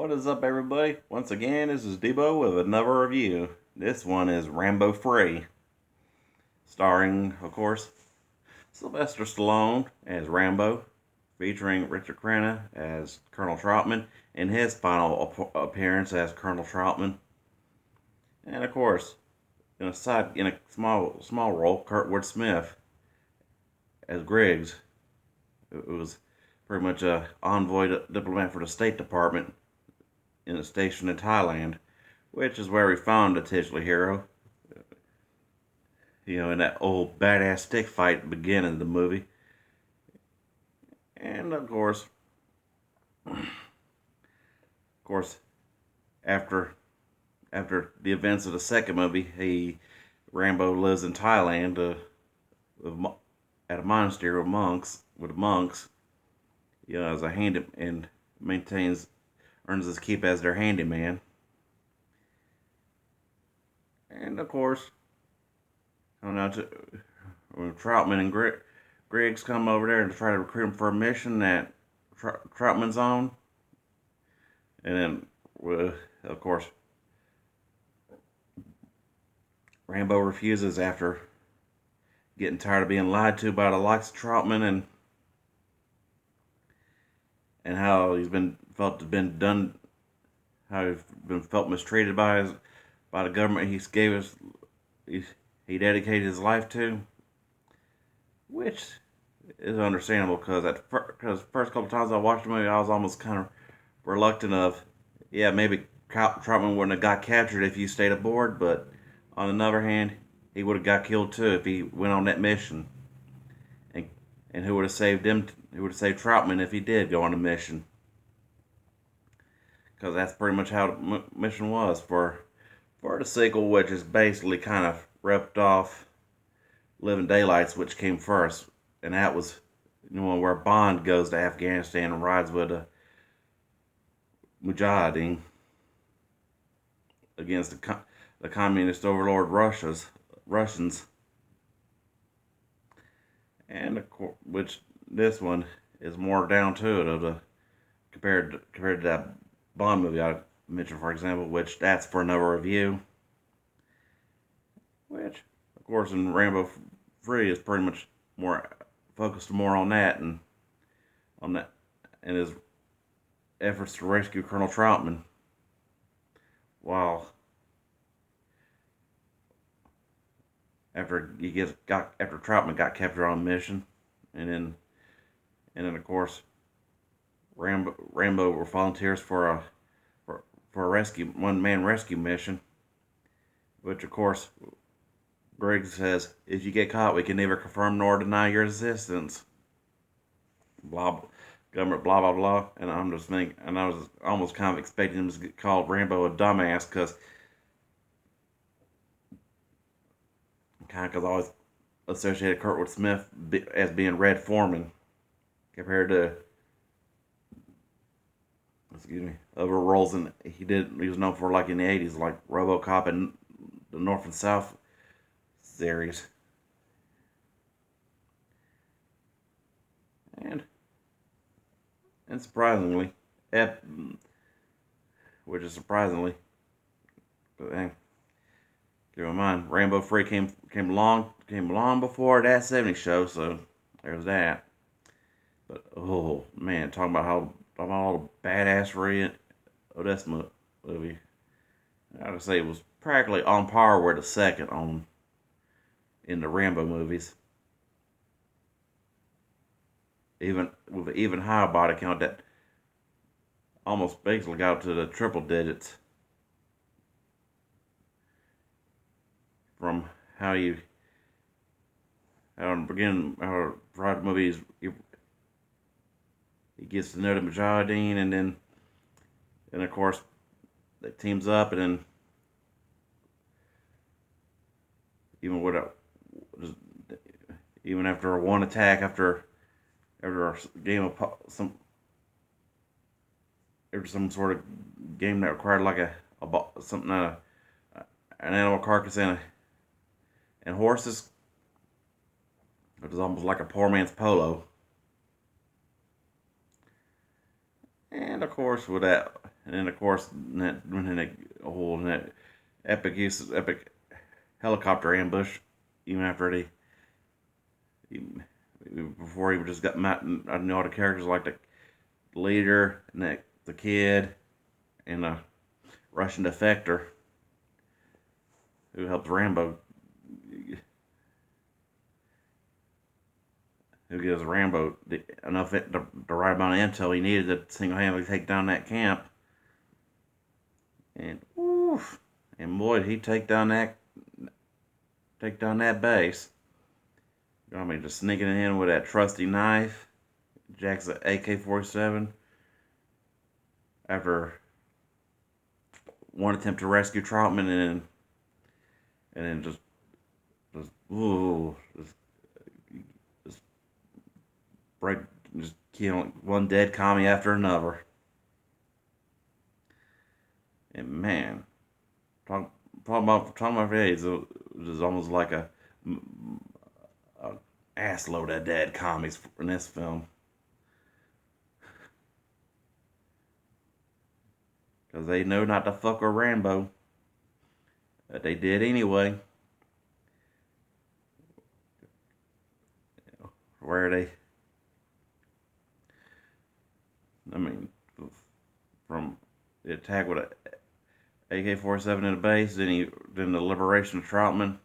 What is up, everybody? Once again, this is Debo with another review. This one is Rambo Free, starring, of course, Sylvester Stallone as Rambo, featuring Richard Crenna as Colonel Troutman in his final appearance as Colonel Troutman, and of course, in a small role, Kurtwood Smith as Griggs. It was pretty much a envoy diplomat for the State Department in a station in Thailand, which is where we found the titular hero. In that old badass stick fight at the beginning of the movie. And of course, after the events of the second movie, Rambo lives in Thailand at a monastery with monks. As a hand and earns his keep as their handyman. And of course, when Troutman and Griggs come over there and try to recruit him for a mission that Troutman's on. And then, of course, Rambo refuses after getting tired of being lied to by the likes of Troutman and how he's been felt mistreated by the government he dedicated his life to, which is understandable because the first couple times I watched the movie, I was almost kind of reluctant of, maybe Troutman wouldn't have got captured if you stayed aboard, but on the other hand, he would have got killed too if he went on that mission. And who would have saved him? Who would have saved Troutman if he did go on a mission? Because that's pretty much how the mission was for the sequel, which is basically kind of ripped off Living Daylights, which came first, and that was where Bond goes to Afghanistan and rides with a Mujahideen against the communist overlord Russians. And which this one is more down to it compared to that Bond movie I mentioned, for example, which that's for another review. Which, of course, in Rambo Free is pretty much more focused more on that and his efforts to rescue Colonel Troutman while after Troutman got captured on a mission, and then of course Rambo volunteers for a one-man rescue mission, which of course Griggs says, if you get caught, we can neither confirm nor deny your existence. Government, blah blah blah. And I was almost kind of expecting him to get called Rambo a dumbass because I always associated Kurtwood Smith as being Red Foreman compared to other roles he was known for, like in the 80s, like RoboCop and the North and South series. And surprisingly, which is surprisingly, but hey, keep in mind, Rambo Free came long before that '70s show, so there's that. But oh man, talking about all the badassery of this movie, I gotta say it was practically on par with the second in the Rambo movies. Even with an even higher body count that almost basically got up to the triple digits from how in the beginning, how throughout the movies he gets to know the Mujahideen, and of course it teams up, and then even after one attack, after a game of some sort of game that required like an animal carcass and horses, it was almost like a poor man's polo. And of course, with that, And then of course when that whole that epic helicopter ambush, even after he before he just got met, I know all the characters like the leader and the kid and the Russian defector who helps Rambo, who gives Rambo the right amount of intel he needed to single-handedly take down that camp. And oof, and boy, did he take down that base. I mean, just sneaking in with that trusty knife, Jack's AK-47. After one attempt to rescue Troutman, and then just break, just killing one dead commie after another. And man, talking about AIDS, it was almost like a ass load of dead commies in this film. Because they know not to fuck with Rambo. But they did anyway. Where they, I mean, from the attack with a AK-47 in the base, then the liberation of Troutman,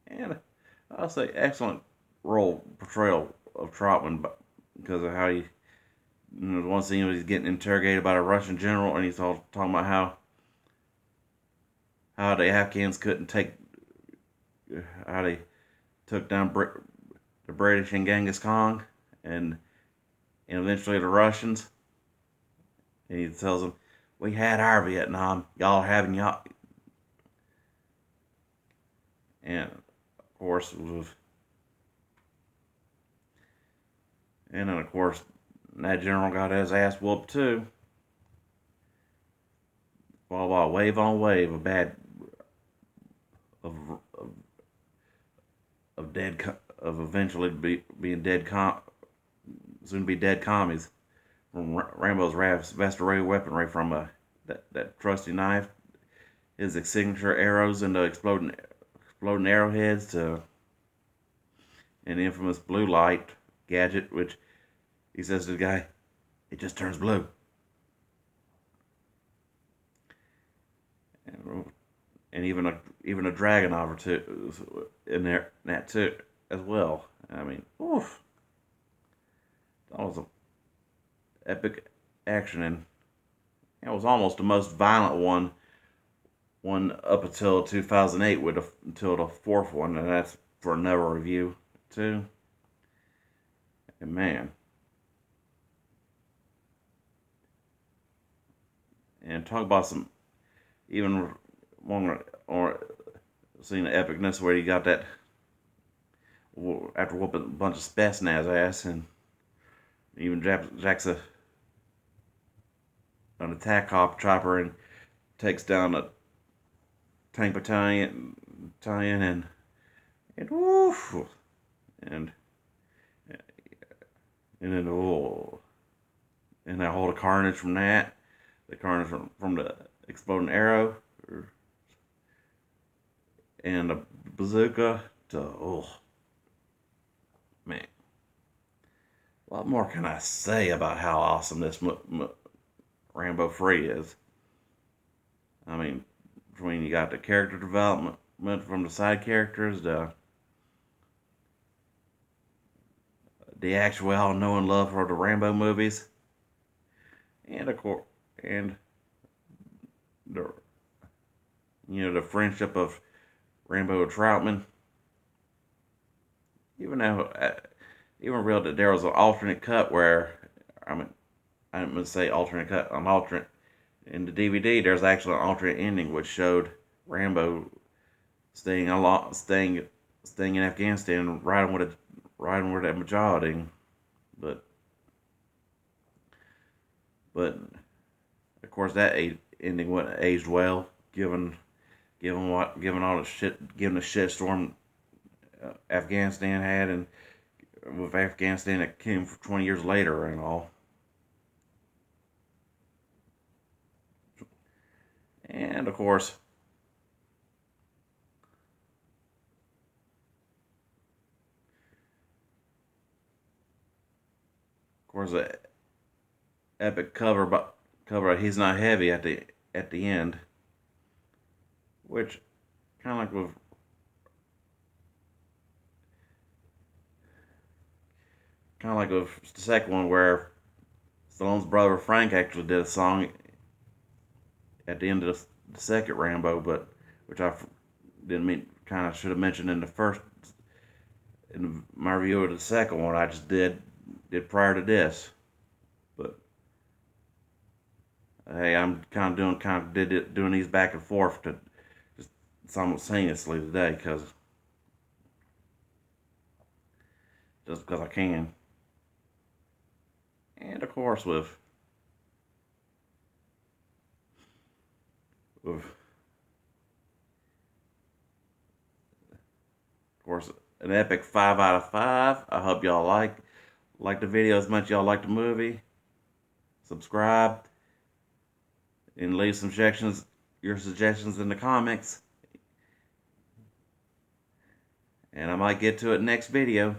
and I'll say excellent role portrayal of Troutman because of how he, one scene he's getting interrogated by a Russian general, and he's all talking about how the Afghans couldn't take, how they took down the British and Genghis Khan, and eventually the Russians. And he tells them, "We had our Vietnam, y'all having y'all." And of course, and then of course, that general got his ass whooped too. While wave on wave of bad of of dead of eventually being dead soon be dead commies from Rambo's restorative weaponry from that trusty knife, his signature arrows and the exploding arrowheads to an infamous blue light gadget, which he says to the guy, "It just turns blue." And even a Dragonov or two in there, that too, as well. I mean, oof, that was a epic action, and it was almost the most violent one up until 2008 until the fourth one, and that's for another review too. And man, and talk about some even one or seeing the epicness where he got that after whooping a bunch of Spetsnaz ass, and even Jack's an attack chopper and takes down a tank battalion and woof, and then and that whole carnage from that, the carnage from the exploding arrow, and the bazooka to man. What more can I say about how awesome this Rambo 3 is? I mean, between you got the character development from the side characters, the actual all-knowing love for the Rambo movies, and of course, and the the friendship of Rambo and Troutman. Even though, even real that there was an alternate cut where, I mean, I didn't mean to say alternate cut, an alternate in the DVD. There's actually an alternate ending which showed Rambo staying in Afghanistan, riding with a Mujahideen, but of course that ending wouldn't aged well, given all the shit, given the shitstorm Afghanistan had, and with Afghanistan that came 20 years later and all. And of course, a epic cover. He's not heavy at the end, which kind of like with the second one where Stallone's brother Frank actually did a song at the end of the second Rambo, but which I didn't mean. Kind of should have mentioned in my review of the second one. I just did prior to this, but hey, I'm kind of doing these back and forth to just simultaneously today just because I can, and of course with of course an epic 5 out of 5. I hope y'all like the video as much as y'all like the movie. Subscribe and leave some your suggestions in the comments, and I might get to it next video.